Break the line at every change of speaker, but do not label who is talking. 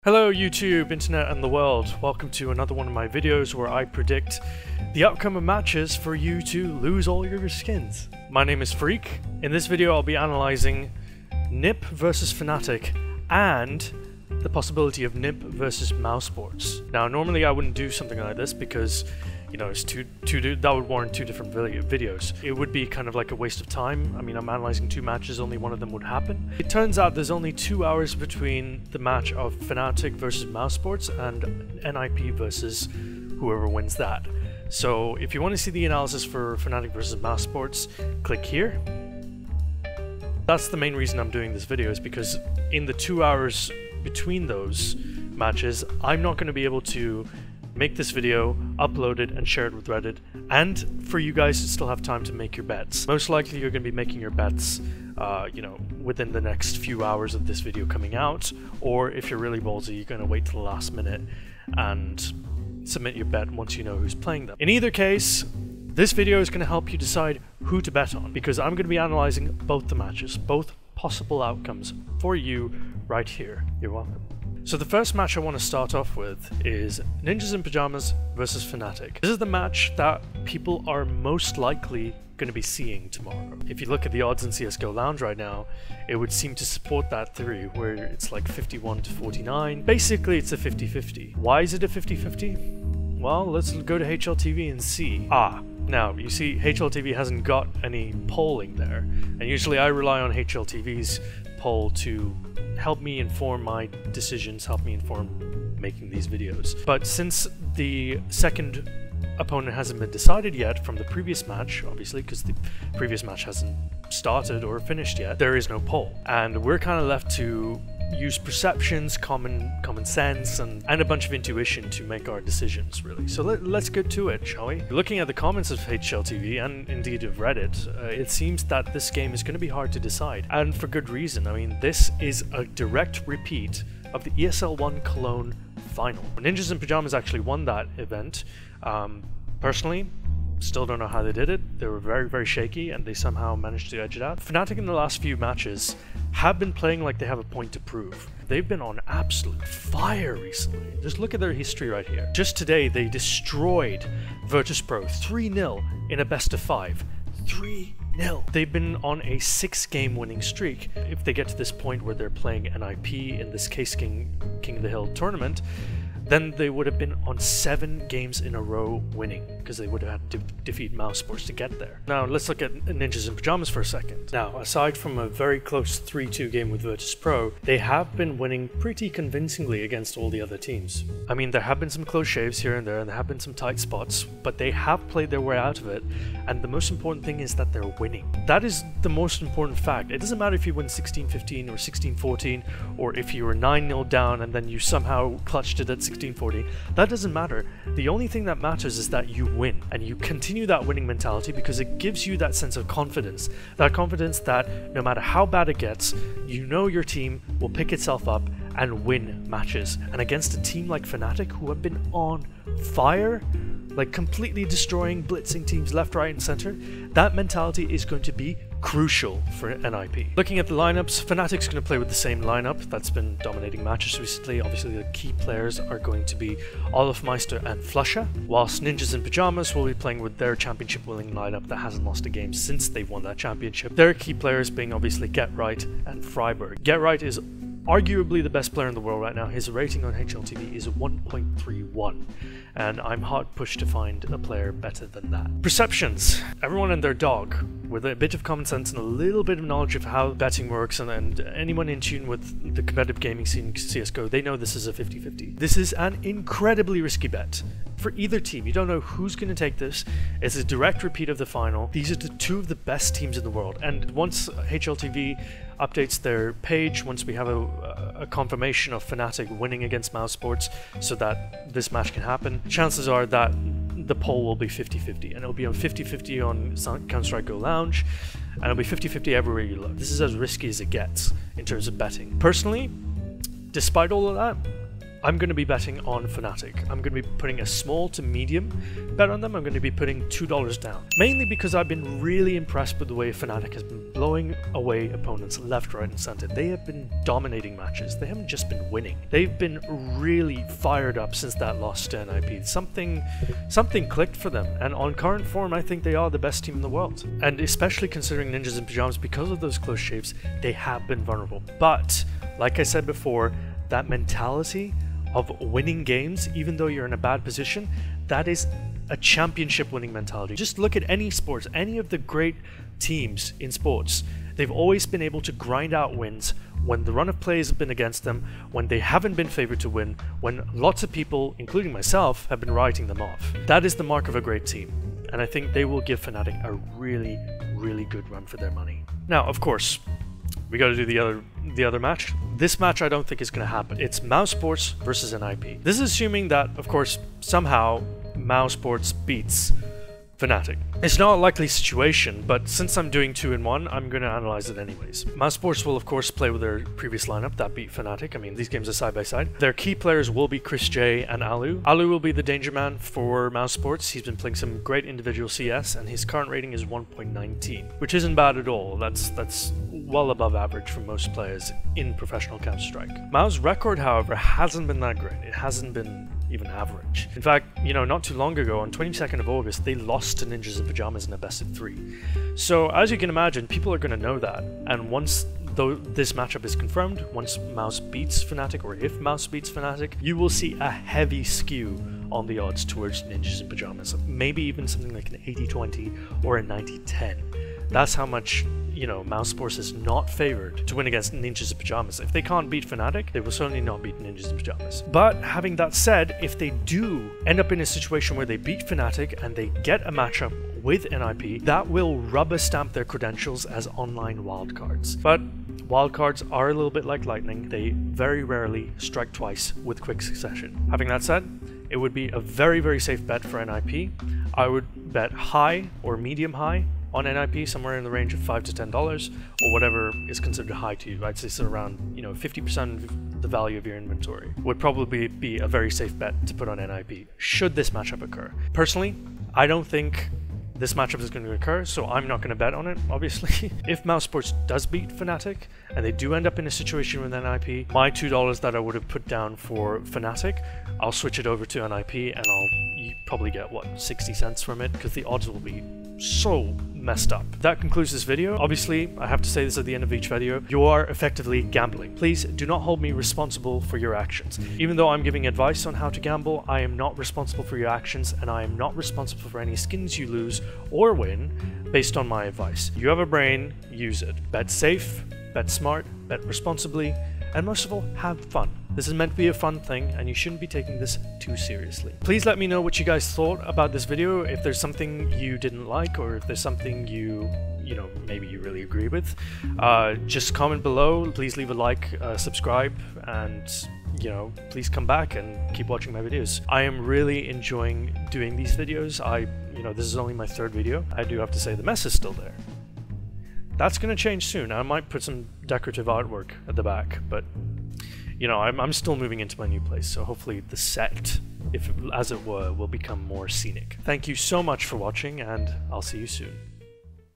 Hello YouTube, internet and the world. Welcome to another one of my videos where I predict the outcome of matches for you to lose all your skins. My name is Freak. In this video I'll be analysing NiP versus Fnatic and the possibility of NiP versus mouz. Now normally I wouldn't do something like this because it's that would warrant two different videos. It would be kind of like a waste of time. I mean, I'm analysing two matches, only one of them would happen. It turns out there's only 2 hours between the match of Fnatic versus mouz and NiP versus whoever wins that. So if you want to see the analysis for Fnatic versus mouz, click here. That's the main reason I'm doing this video, is because in the 2 hours between those matches, I'm not going to be able to make this video, upload it, and share it with Reddit, and for you guys to still have time to make your bets. Most likely you're going to be making your bets, within the next few hours of this video coming out, or if you're really ballsy, you're going to wait till the last minute and submit your bet once you know who's playing them. In either case, this video is going to help you decide who to bet on, because I'm going to be analysing both the matches, both possible outcomes for you right here. You're welcome. So the first match I want to start off with is Ninjas in Pajamas versus Fnatic. This is the match that people are most likely going to be seeing tomorrow. If you look at the odds in CSGO Lounge right now, it would seem to support that theory, where it's like 51 to 49. Basically, it's a 50-50. Why is it a 50-50? Well, let's go to HLTV and see. Now, you see, HLTV hasn't got any polling there, and usually I rely on HLTV's poll to help me inform my decisions, help me inform making these videos. But since the second opponent hasn't been decided yet from the previous match, obviously, because the previous match hasn't started or finished yet, there is no poll. And we're kind of left to use perceptions, common sense, and a bunch of intuition to make our decisions, really. So let's get to it, shall we? Looking at the comments of HLTV, and indeed of Reddit, it seems that this game is going to be hard to decide, and for good reason. I mean, this is a direct repeat of the ESL 1 Cologne final. Ninjas in Pajamas actually won that event. Personally, still don't know how they did it. They were very, very shaky, and they somehow managed to edge it out. Fnatic in the last few matches have been playing like they have a point to prove. They've been on absolute fire recently. Just look at their history right here. Just today, they destroyed Virtus.pro 3-0 in a best of 5. 3-0. They've been on a 6-game winning streak. If they get to this point where they're playing NiP, in this case King of the Hill tournament, then they would have been on 7 games in a row winning, because they would have had to defeat mouz to get there. Now let's look at Ninjas in Pajamas for a second. Now, aside from a very close 3-2 game with Virtus.pro, they have been winning pretty convincingly against all the other teams. I mean, there have been some close shaves here and there have been some tight spots, but they have played their way out of it, and the most important thing is that they're winning. That is the most important fact. It doesn't matter if you win 16-15 or 16-14, or if you were 9-0 down and then you somehow clutched it at 16-14. That doesn't matter. The only thing that matters is that you win, and you continue that winning mentality, because it gives you that sense of confidence. That confidence that no matter how bad it gets, you know your team will pick itself up and win matches. And against a team like Fnatic, who have been on fire, like completely destroying, blitzing teams left, right, and center, that mentality is going to be crucial for NiP. Looking at the lineups, Fnatic's going to play with the same lineup that's been dominating matches recently. Obviously, the key players are going to be Olofmeister and Flusha, whilst Ninjas in Pajamas will be playing with their championship-winning lineup that hasn't lost a game since they won that championship. Their key players being obviously GetRight and Freiburg. GetRight is arguably the best player in the world right now. His rating on HLTV is 1.31, and I'm hard pushed to find a player better than that. Perceptions. Everyone and their dog, with a bit of common sense and a little bit of knowledge of how betting works, and anyone in tune with the competitive gaming scene in CSGO, they know this is a 50-50. This is an incredibly risky bet for either team. You don't know who's going to take this. It's a direct repeat of the final. These are the two of the best teams in the world, and once HLTV updates their page, once we have a confirmation of Fnatic winning against mouz so that this match can happen, chances are that the poll will be 50-50, and it'll be on 50-50 on Counter-Strike Go Lounge, and it'll be 50-50 everywhere you look. This is as risky as it gets in terms of betting. Personally, despite all of that, I'm going to be betting on Fnatic. I'm going to be putting a small to medium bet on them. I'm going to be putting $2 down. Mainly because I've been really impressed with the way Fnatic has been blowing away opponents left, right and center. They have been dominating matches. They haven't just been winning. They've been really fired up since that loss to NiP. Something clicked for them, and on current form I think they are the best team in the world. And especially considering Ninjas in Pyjamas, because of those close shaves, they have been vulnerable. But like I said before, that mentality of winning games, even though you're in a bad position, that is a championship winning mentality. Just look at any sports, any of the great teams in sports. They've always been able to grind out wins when the run of plays have been against them, when they haven't been favored to win, when lots of people, including myself, have been writing them off. That is the mark of a great team, and I think they will give Fnatic a really, really good run for their money. Now, of course, we got to do the other match. This match I don't think is going to happen. It's mouz Sports versus NiP. This is assuming that, of course, somehow mouz Sports beats Fnatic. It's not a likely situation, but since I'm doing 2-in-1, I'm going to analyze it anyways. mouz Sports will of course play with their previous lineup that beat Fnatic. I mean, these games are side by side. Their key players will be Chris J and Alu. Alu will be the danger man for mouz Sports. He's been playing some great individual CS, and his current rating is 1.19, which isn't bad at all. That's well above average for most players in professional Counter-Strike. mouz's record, however, hasn't been that great. It hasn't been even average. In fact, you know, not too long ago, on 22nd of August, they lost to Ninjas in Pyjamas in a best of 3. So as you can imagine, people are going to know that, and once this matchup is confirmed, once mouz beats Fnatic, or if mouz beats Fnatic, you will see a heavy skew on the odds towards Ninjas in Pyjamas. Maybe even something like an 80-20 or a 90-10. That's how much, you know, mouz Sports is not favored to win against Ninjas in Pyjamas. If they can't beat Fnatic, they will certainly not beat Ninjas in Pyjamas. But having that said, if they do end up in a situation where they beat Fnatic and they get a matchup with NiP, that will rubber stamp their credentials as online wildcards. But wildcards are a little bit like lightning. They very rarely strike twice with quick succession. Having that said, it would be a very, very safe bet for NiP. I would bet high or medium high on NiP, somewhere in the range of $5 to $10, or whatever is considered high to you. I'd say so around, you know, 50% of the value of your inventory would probably be a very safe bet to put on NiP, should this matchup occur. Personally, I don't think this matchup is going to occur, so I'm not going to bet on it, obviously. If mouz Sports does beat Fnatic, and they do end up in a situation with NiP, my $2 that I would have put down for Fnatic, I'll switch it over to NiP, and I'll probably get, what, 60 cents from it, because the odds will be so messed up. That concludes this video. Obviously, I have to say this at the end of each video, you are effectively gambling. Please do not hold me responsible for your actions. Even though I'm giving advice on how to gamble, I am not responsible for your actions, and I am not responsible for any skins you lose or win based on my advice. You have a brain, use it. Bet safe, bet smart, bet responsibly, and most of all, have fun. This is meant to be a fun thing, and you shouldn't be taking this too seriously. Please let me know what you guys thought about this video, if there's something you didn't like, or if there's something you know, maybe you really agree with. Just comment below, please leave a like, subscribe, and, you know, please come back and keep watching my videos. I am really enjoying doing these videos. You know, this is only my 3rd video. I do have to say the mess is still there. That's going to change soon. I might put some decorative artwork at the back, but you know, I'm still moving into my new place, so hopefully the set, as it were, will become more scenic. Thank you so much for watching, and I'll see you soon.